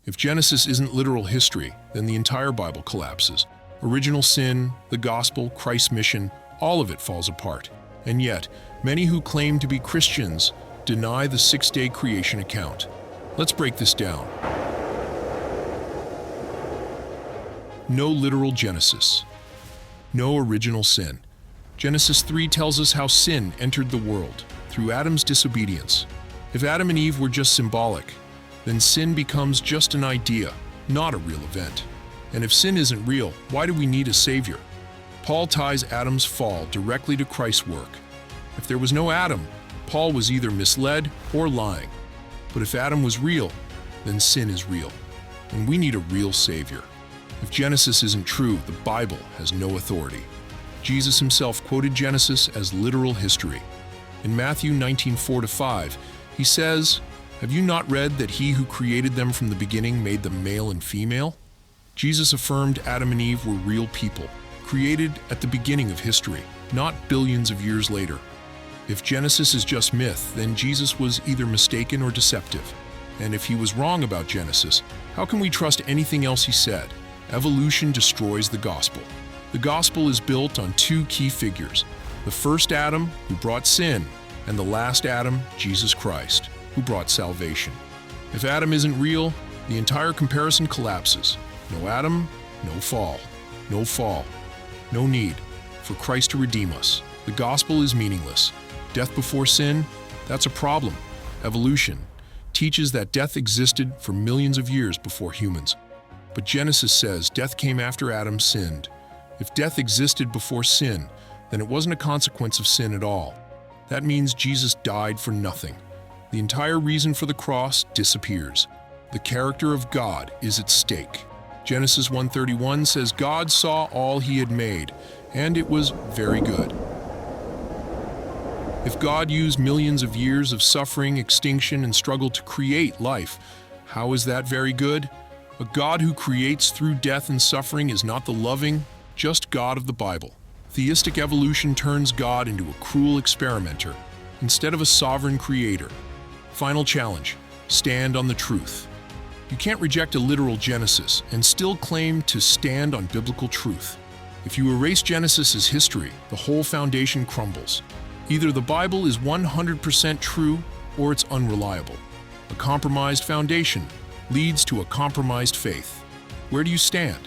If Genesis isn't literal history, then the entire Bible collapses. Original sin, the gospel, Christ's mission, all of it falls apart. And yet, many who claim to be Christians deny the six-day creation account. Let's break this down. No literal Genesis. No original sin. Genesis 3 tells us how sin entered the world, through Adam's disobedience. If Adam and Eve were just symbolic, then sin becomes just an idea, not a real event. And if sin isn't real, why do we need a savior? Paul ties Adam's fall directly to Christ's work. If there was no Adam, Paul was either misled or lying. But if Adam was real, then sin is real, and we need a real savior. If Genesis isn't true, the Bible has no authority. Jesus himself quoted Genesis as literal history. In Matthew 19:4-5, he says, "Have you not read that he who created them from the beginning made them male and female?" Jesus affirmed Adam and Eve were real people, created at the beginning of history, not billions of years later. If Genesis is just myth, then Jesus was either mistaken or deceptive. And if he was wrong about Genesis, how can we trust anything else he said? Evolution destroys the gospel. The gospel is built on two key figures: the first Adam, who brought sin, and the last Adam, Jesus Christ, who brought salvation. If Adam isn't real, the entire comparison collapses. No Adam, no fall. No fall. No need for Christ to redeem us. The gospel is meaningless. Death before sin, that's a problem. Evolution teaches that death existed for millions of years before humans. But Genesis says death came after Adam sinned. If death existed before sin, then it wasn't a consequence of sin at all. That means Jesus died for nothing. The entire reason for the cross disappears. The character of God is at stake. Genesis 1:31 says God saw all he had made, and it was very good. If God used millions of years of suffering, extinction, and struggle to create life, how is that very good? A God who creates through death and suffering is not the loving, just God of the Bible. Theistic evolution turns God into a cruel experimenter instead of a sovereign creator. Final challenge: stand on the truth. You can't reject a literal Genesis and still claim to stand on biblical truth. If you erase Genesis as history, the whole foundation crumbles. Either the Bible is 100% true or it's unreliable. A compromised foundation leads to a compromised faith. Where do you stand?